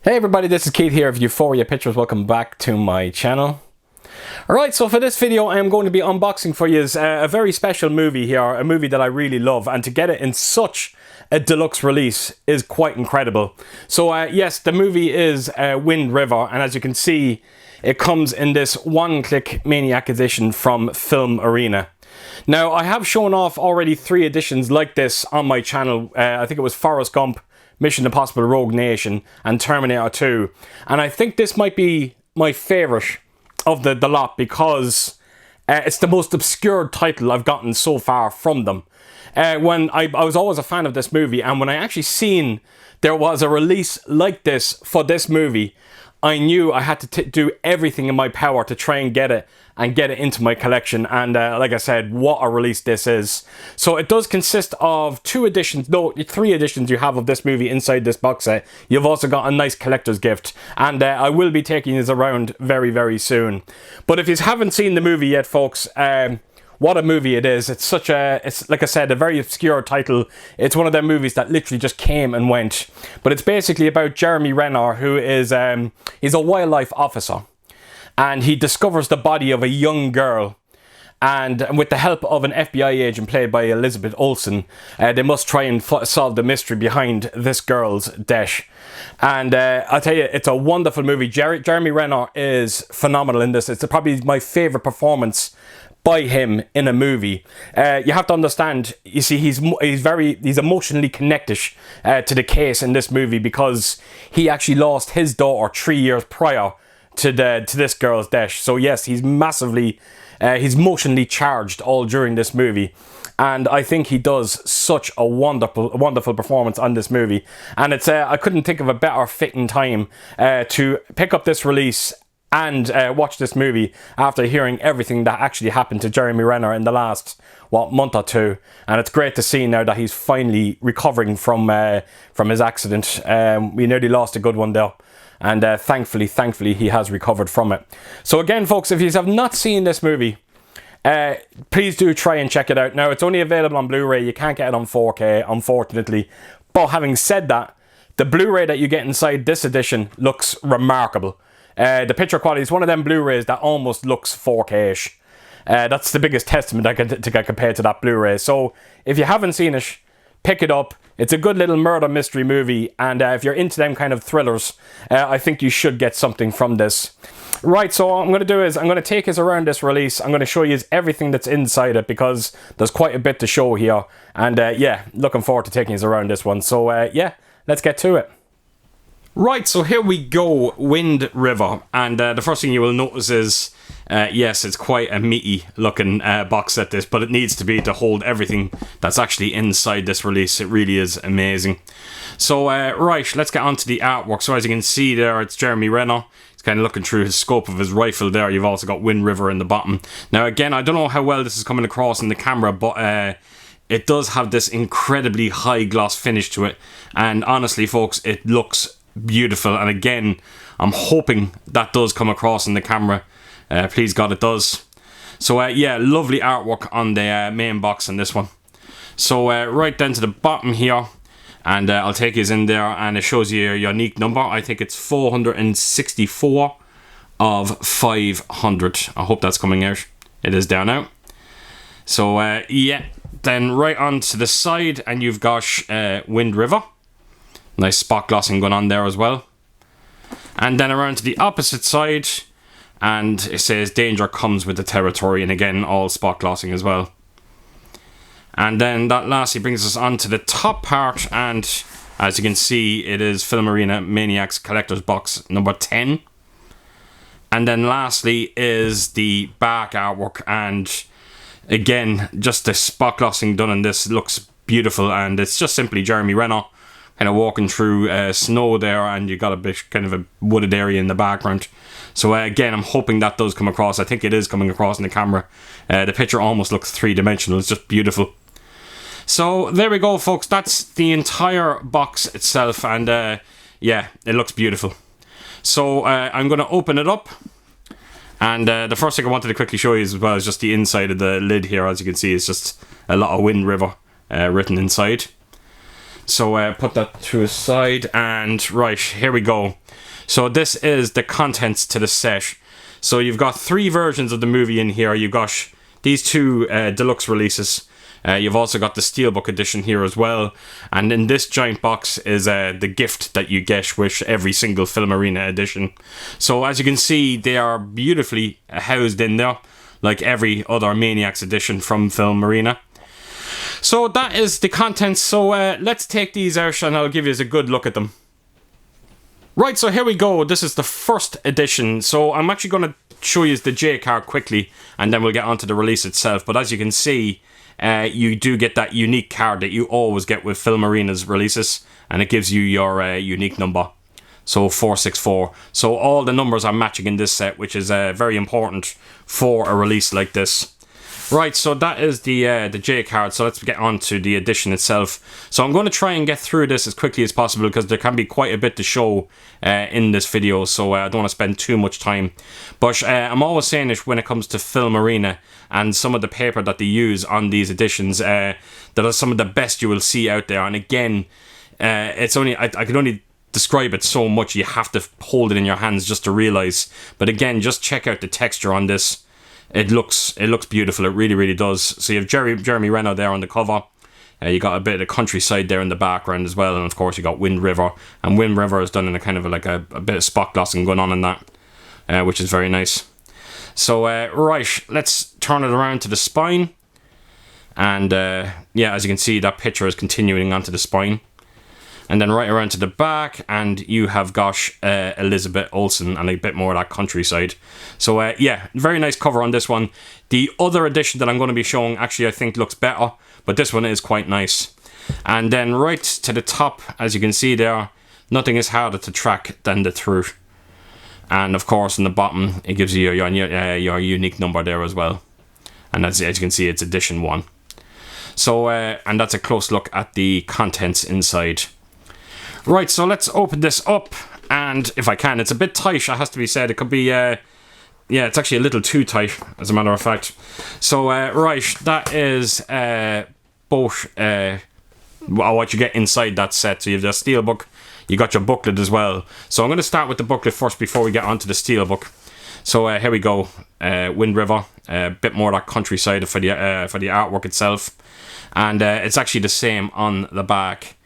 Hey everybody, this is Keith here of Euphoria Pictures. Welcome back to my channel. Alright, so for this video I am going to be unboxing for you a very special movie here, a movie that I really love, and to get it in such a deluxe release is quite incredible. So yes, the movie is Wind River, and as you can see it comes in this one-click Maniac edition from Filmarena. Now I have shown off already 3 editions like this on my channel. I think it was Forrest, Gump, Mission Impossible Rogue Nation and Terminator 2, and I think this might be my favourite of the lot because it's the most obscure title I've gotten so far from them. When I was always a fan of this movie, and when I actually seen there was a release like this for this movie, I knew I had to do everything in my power to try and get it into my collection. And like I said, what a release this is. So it does consist of 3 editions you have of this movie inside this box set. You've also got a nice collector's gift, and I will be taking this around very, very soon. But if you haven't seen the movie yet, folks, what a movie it is. It's like I said, a very obscure title. It's one of them movies that literally just came and went. But it's basically about Jeremy Renner, who is he's a wildlife officer. And he discovers the body of a young girl. And with the help of an FBI agent played by Elizabeth Olsen, they must try and solve the mystery behind this girl's death. And I'll tell you, it's a wonderful movie. Jeremy Renner is phenomenal in this. It's probably my favourite performance by him in a movie. You have to understand, you see, he's emotionally connected to the case in this movie because he actually lost his daughter 3 years prior to this girl's death. So yes, he's emotionally charged all during this movie, and I think he does such a wonderful performance on this movie. And it's I couldn't think of a better fitting time to pick up this release and watch this movie after hearing everything that actually happened to Jeremy Renner in the last month or two. And it's great to see now that he's finally recovering from his accident. We nearly lost a good one there, and thankfully he has recovered from it. So again, folks, if you have not seen this movie, please do try and check it out. Now it's only available on Blu-ray. You can't get it on 4K, unfortunately. But having said that, the Blu-ray that you get inside this edition looks remarkable. The picture quality is one of them Blu-rays that almost looks 4K-ish. That's the biggest testament I can compare to that Blu-ray. So if you haven't seen it, pick it up. It's a good little murder mystery movie, and if you're into them kind of thrillers, I think you should get something from this. Right, so what I'm going to do is I'm going to take us around this release. I'm going to show you everything that's inside it because there's quite a bit to show here. And yeah, looking forward to taking us around this one. So yeah, let's get to it. Right, so here we go, Wind River, and the first thing you will notice is, yes, it's quite a meaty looking box set this, but it needs to be to hold everything that's actually inside this release. It really is amazing. So, right, let's get on to the artwork. So as you can see there, it's Jeremy Renner. He's kind of looking through his scope of his rifle there. You've also got Wind River in the bottom. Now again, I don't know how well this is coming across in the camera, but it does have this incredibly high gloss finish to it, and honestly folks, it looks beautiful. And again, I'm hoping that does come across in the camera. Please God it does. So yeah, lovely artwork on the main box in this one. So right down to the bottom here, and I'll take you in there, and it shows you your unique number. I think it's 464 of 500. I hope that's coming out. It is down out. So yeah, then right on to the side, and you've got Wind River. Nice spot glossing going on there as well. And then around to the opposite side, and it says danger comes with the territory, and again all spot glossing as well. And then that lastly brings us on to the top part, and as you can see, it is Filmarena Maniacs Collector's Box number 10. And then lastly is the back artwork, and again, just the spot glossing done on this looks beautiful, and it's just simply Jeremy Renner kind of walking through snow there, and you got a bit kind of a wooded area in the background. So again, I'm hoping that does come across. I think it is coming across in the camera. The picture almost looks 3-dimensional. It's just beautiful. So there we go, folks. That's the entire box itself, and yeah, it looks beautiful. So I'm going to open it up, and the first thing I wanted to quickly show you as well is just the inside of the lid here. As you can see, it's just a lot of Wind River written inside. So put that to a side, and right, here we go. So this is the contents to the set. So you've got 3 versions of the movie in here. You've got these 2 deluxe releases. You've also got the Steelbook edition here as well. And in this giant box is the gift that you get with every single Filmarena edition. So as you can see, they are beautifully housed in there, like every other Maniacs edition from Filmarena. So that is the contents. So let's take these out and I'll give you a good look at them. Right, so here we go. This is the first edition. So I'm actually going to show you the J card quickly and then we'll get onto the release itself. But as you can see, you do get that unique card that you always get with Filmarena's releases, and it gives you your unique number. So 464. So all the numbers are matching in this set, which is very important for a release like this. Right, so that is the J card, so let's get on to the edition itself. So I'm going to try and get through this as quickly as possible because there can be quite a bit to show in this video, so I don't want to spend too much time. But I'm always saying it when it comes to Filmarena and some of the paper that they use on these editions, that are some of the best you will see out there. And again, it's only I can only describe it so much, you have to hold it in your hands just to realise. But again, just check out the texture on this. It looks beautiful. It really does. So you have Jeremy Renner there on the cover. You got a bit of countryside there in the background as well, and of course you got Wind River. And Wind River is done in a kind of like a bit of spot glossing going on in that, which is very nice. So right, let's turn it around to the spine, and yeah, as you can see, that picture is continuing onto the spine. And then right around to the back, and you have got Elizabeth Olsen and a bit more of that countryside. So yeah, very nice cover on this one. The other edition that I'm going to be showing actually I think looks better, but this one is quite nice. And then right to the top, as you can see there, nothing is harder to track than the truth. And of course on the bottom, it gives you your unique number there as well. And as you can see, it's edition 1. So, and that's a close look at the contents inside. Right, so let's open this up, and if I can, it's a bit tight, it has to be said. It could be, yeah, it's actually a little too tight, as a matter of fact. So, right, that is both what you get inside that set. So you have the steelbook, you got your booklet as well. So I'm going to start with the booklet first before we get onto the steelbook. So here we go, Wind River, a bit more of that countryside for the artwork itself. And it's actually the same on the back.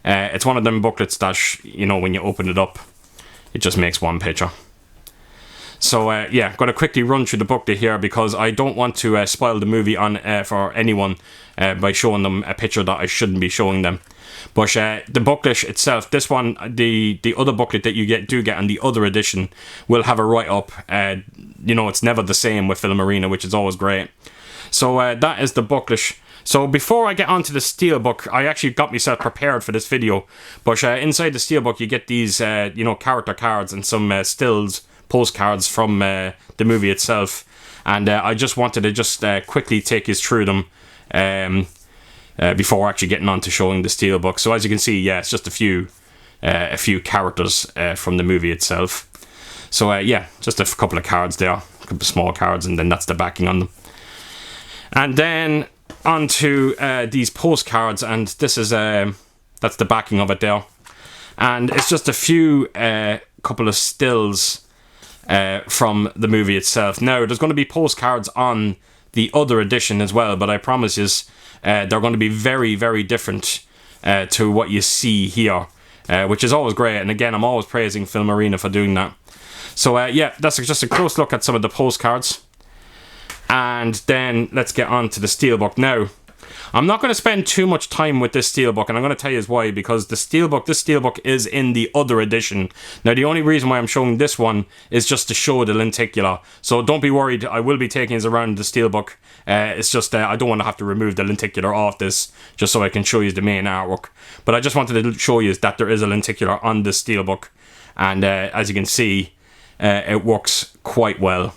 It's one of them booklets that, you know, when you open it up, it just makes one picture. So, yeah, I'm going to quickly run through the booklet here because I don't want to spoil the movie on for anyone by showing them a picture that I shouldn't be showing them. But the booklet itself, this one, the other booklet that you do get on the other edition will have a write-up. You know, it's never the same with Filmarena, which is always great. So that is the booklet. So before I get onto the steelbook, I actually got myself prepared for this video. But inside the steelbook, you get these, you know, character cards and some stills, postcards from the movie itself. And I just wanted to just quickly take you through them before actually getting on to showing the steelbook. So as you can see, yeah, it's just a few characters from the movie itself. So yeah, just a couple of cards there, a couple of small cards, and then that's the backing on them. And then onto these postcards, and this is that's the backing of it there, and it's just a few couple of stills from the movie itself. Now there's going to be postcards on the other edition as well, but I promise you they're going to be very different to what you see here, which is always great. And again, I'm always praising Filmarena for doing that. So yeah, that's just a close look at some of the postcards. And then let's get on to the steelbook. Now, I'm not going to spend too much time with this steelbook, and I'm going to tell you why, because this steelbook is in the other edition. Now, the only reason why I'm showing this one is just to show the lenticular. So don't be worried, I will be taking this around the steelbook. It's just I don't want to have to remove the lenticular off this, just so I can show you the main artwork. But I just wanted to show you that there is a lenticular on this steelbook, and as you can see, it works quite well.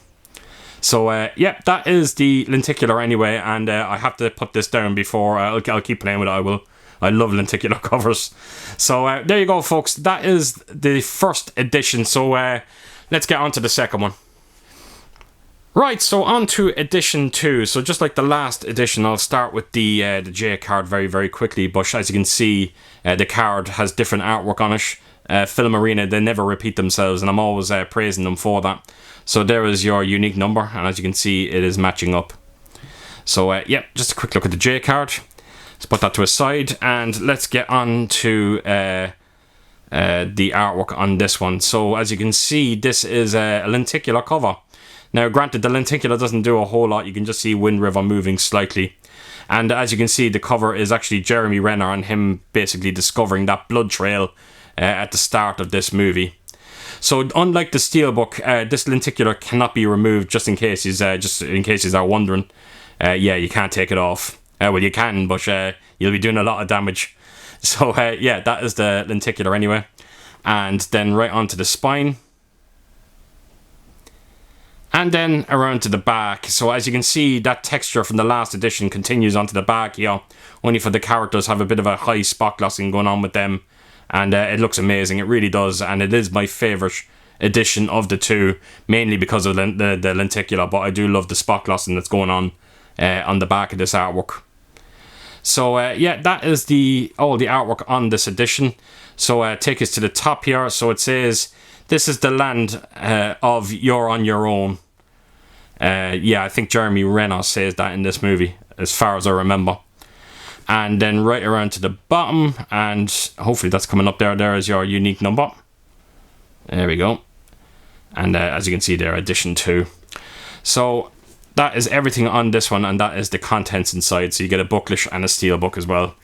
So yeah, that is the lenticular anyway, and I have to put this down before I'll keep playing with it. I love lenticular covers. So there you go, folks. That is the first edition. So let's get on to the second one. Right, so on to edition 2. So just like the last edition, I'll start with the J card very quickly. But as you can see, the card has different artwork on it. Filmarena, they never repeat themselves, and I'm always praising them for that. So there is your unique number, and as you can see, it is matching up. So yeah, just a quick look at the J card. Let's put that to a side, and let's get on to the artwork on this one. So as you can see, this is a lenticular cover. Now granted, the lenticular doesn't do a whole lot. You can just see Wind River moving slightly. And as you can see, the cover is actually Jeremy Renner and him basically discovering that blood trail at the start of this movie. So unlike the steelbook, this lenticular cannot be removed, just in case you are wondering. Yeah, you can't take it off. Well, you can, but you'll be doing a lot of damage. So yeah, that is the lenticular anyway. And then right onto the spine. And then around to the back. So as you can see, that texture from the last edition continues onto the back here. Only for the characters have a bit of a high spot glossing going on with them. And it looks amazing, it really does. And it is my favourite edition of the two. Mainly because of the lenticular. But I do love the spot glossing that's going on the back of this artwork. So yeah, that is all the artwork on this edition. So take us to the top here. So it says, this is the land of You're on Your Own. Yeah, I think Jeremy Renner says that in this movie, as far as I remember. And then right around to the bottom, and hopefully that's coming up there. There is your unique number. There we go. And as you can see there, edition 2. So that is everything on this one, and that is the contents inside. So you get a booklet and a steelbook as well.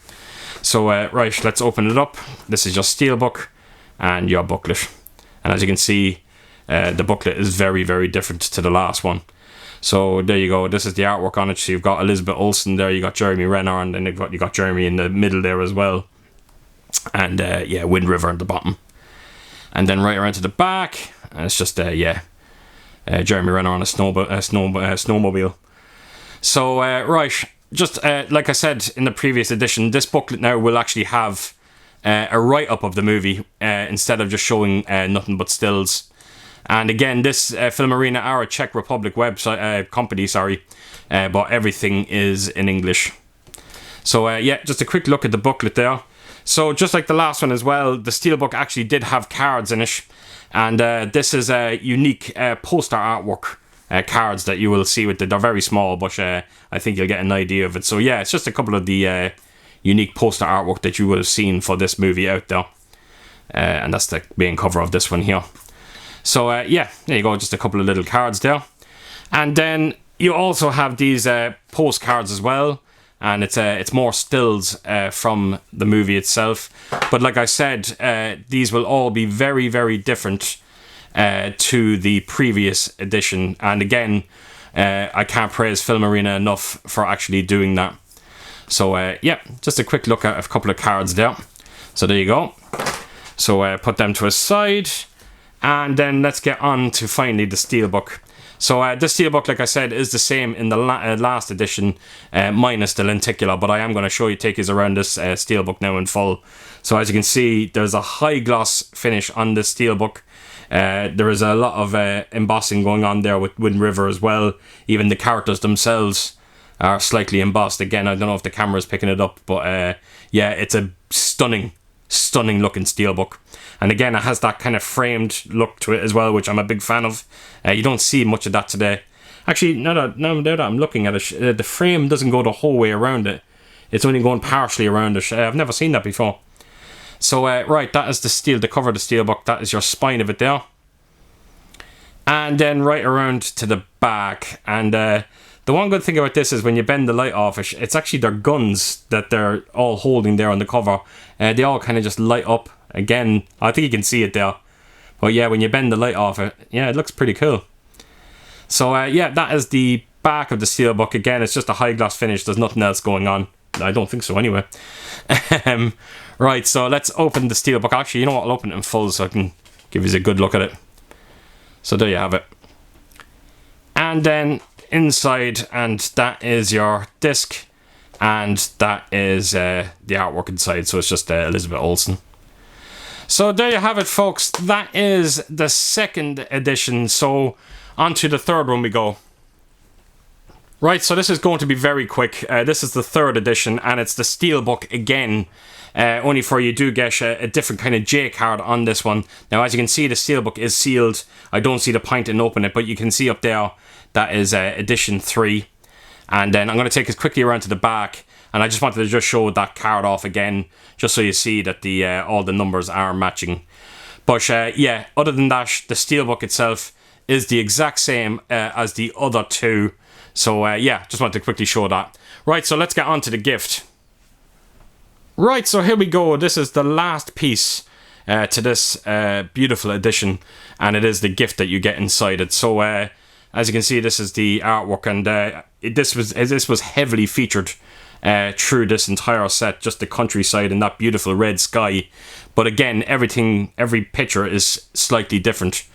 So right, let's open it up. This is your steelbook and your booklet. And as you can see, the booklet is very, very different to the last one. So there you go. This is the artwork on it. So you've got Elizabeth Olsen there. You got Jeremy Renner, and then you got Jeremy in the middle there as well. And yeah, Wind River at the bottom. And then right around to the back, it's just yeah, Jeremy Renner on a snowmobile. So right, just like I said in the previous edition, this booklet now will actually have a write-up of the movie instead of just showing nothing but stills. And again, this Filmarena are a Czech Republic website company, sorry, but everything is in English. So yeah, just a quick look at the booklet there. So just like the last one as well, the steelbook actually did have cards in it, and this is a unique poster artwork cards that you will see with they're very small, but I think you'll get an idea of it. So yeah, it's just a couple of the unique poster artwork that you would have seen for this movie out there, and that's the main cover of this one here. So yeah, there you go, just a couple of little cards there. And then you also have these postcards as well, and it's more stills from the movie itself. But like I said, these will all be very, very different to the previous edition. And again, I can't praise Filmarena enough for actually doing that. So yeah, just a quick look at a couple of cards there. So there you go. So put them to a side. And then let's get on to finally the steelbook. So this steelbook, like I said, is the same in the last edition, minus the lenticular. But I am going to show you, take you around this steelbook now in full. So as you can see, there's a high gloss finish on this steelbook. There is a lot of embossing going on there with Wind River as well. Even the characters themselves are slightly embossed. Again, I don't know if the camera is picking it up, but yeah, it's a stunning looking steelbook. And again, it has that kind of framed look to it as well, which I'm a big fan of. You don't see much of that today. Actually, now that I'm looking at it, the frame doesn't go the whole way around it. It's only going partially around it. I've never seen that before. So, right, that is the cover of the steelbook. That is your spine of it there. And then right around to the back. And the one good thing about this is when you bend the light off, it's actually their guns that they're all holding there on the cover. They all kind of just light up. Again, I think you can see it there. But yeah, when you bend the light off it, yeah, it looks pretty cool. So yeah, that is the back of the steelbook. Again, it's just a high gloss finish. There's nothing else going on. I don't think so anyway. Right, so let's open the steelbook. Actually, you know what? I'll open it in full so I can give you a good look at it. So there you have it. And then inside, and that is your disc. And that is the artwork inside. So it's just Elizabeth Olsen. So there you have it, folks. That is the second edition. So on to the third one we go. Right, so this is going to be very quick. This is the 3rd edition, and it's the Steelbook again. Only for you do get a different kind of J card on this one. Now, as you can see, the Steelbook is sealed. I don't see the point in opening it, but you can see up there that is edition 3. And then I'm going to take us quickly around to the back, and I just wanted to just show that card off again, just so you see that the all the numbers are matching. But yeah, other than that, the Steelbook itself is the exact same as the other two. So yeah, just wanted to quickly show that. Right, so let's get on to the gift. Right, so here we go. This is the last piece to this beautiful edition, and it is the gift that you get inside it. So as you can see, this is the artwork, and this was heavily featured through this entire set, just the countryside and that beautiful red sky. But again, every picture is slightly different,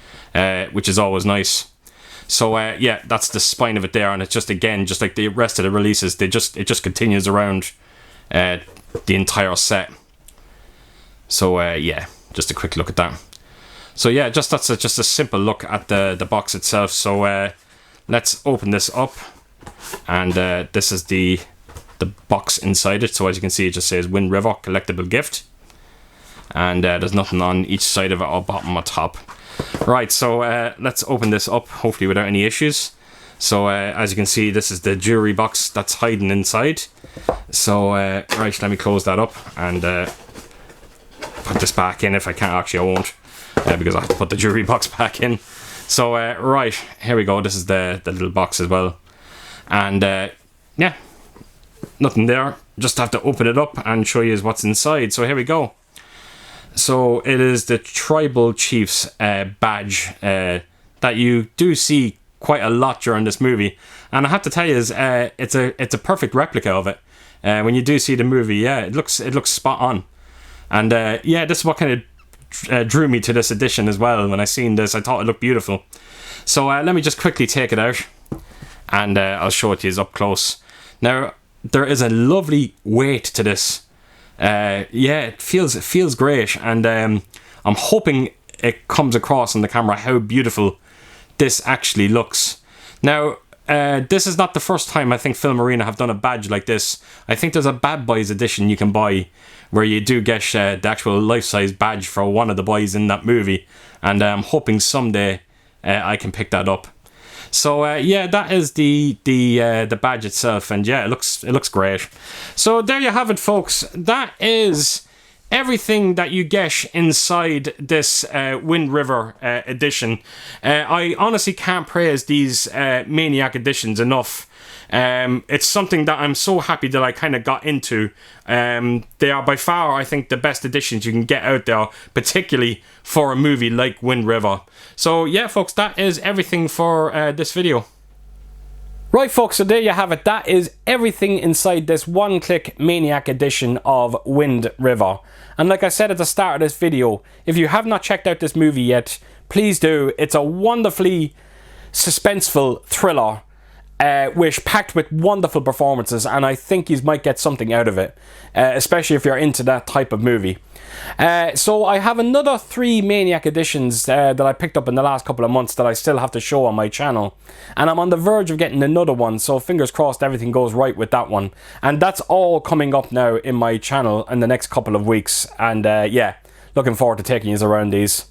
which is always nice. So yeah, that's the spine of it there, and it's just, again, just like the rest of the releases, it just continues around the entire set. So yeah, just a quick look at that. So yeah, that's just a simple look at the box itself. So let's open this up, and this is the box inside it. So as you can see, it just says Wind River collectible gift, and there's nothing on each side of it, or bottom or top. Right, so let's open this up, hopefully without any issues. So as you can see, this is the jewelry box that's hiding inside. So right, let me close that up and put this back in. If I can't, actually I won't, because I have to put the jewelry box back in. So right, here we go. This is the little box as well, and yeah, nothing there. Just have to open it up and show you what's inside. So here we go. So it is the Tribal Chief's badge that you do see quite a lot during this movie, and I have to tell you, it's a perfect replica of it. When you do see the movie, yeah, it looks spot on. And yeah, this is what kind of drew me to this edition as well. When I seen this, I thought it looked beautiful. So let me just quickly take it out, and I'll show it to you up close. Now, there is a lovely weight to this. Yeah, it feels great, and I'm hoping it comes across on the camera how beautiful this actually looks. Now, this is not the first time I think Filmarena have done a badge like this. I think there's a Bad Boys edition you can buy, where you do get the actual life-size badge for one of the boys in that movie, and I'm hoping someday I can pick that up. So yeah, that is the badge itself, and yeah, it looks great. So there you have it, folks. That is everything that you get inside this Wind River edition. I honestly can't praise these Maniac editions enough. It's something that I'm so happy that I kind of got into. They are by far, I think, the best editions you can get out there, particularly for a movie like Wind River. So yeah, folks, that is everything for this video. Right, folks, so there you have it. That is everything inside this one-click Maniac edition of Wind River. And like I said at the start of this video, if you have not checked out this movie yet, please do. It's a wonderfully suspenseful thriller, which packed with wonderful performances, and I think you might get something out of it, especially if you're into that type of movie. So I have another 3 Maniac editions that I picked up in the last couple of months that I still have to show on my channel, and I'm on the verge of getting another one, so fingers crossed everything goes right with that one. And that's all coming up now in my channel in the next couple of weeks, and yeah, looking forward to taking you around these.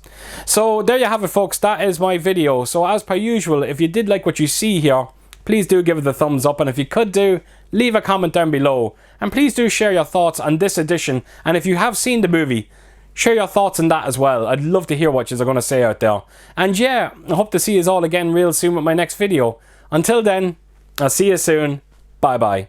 So there you have it, folks. That is my video. So as per usual, if you did like what you see here, please do give it a thumbs up, and if you could do, leave a comment down below, and please do share your thoughts on this edition, and if you have seen the movie, share your thoughts on that as well. I'd love to hear what you're going to say out there. And yeah, I hope to see you all again real soon with my next video. Until then, I'll see you soon. Bye bye.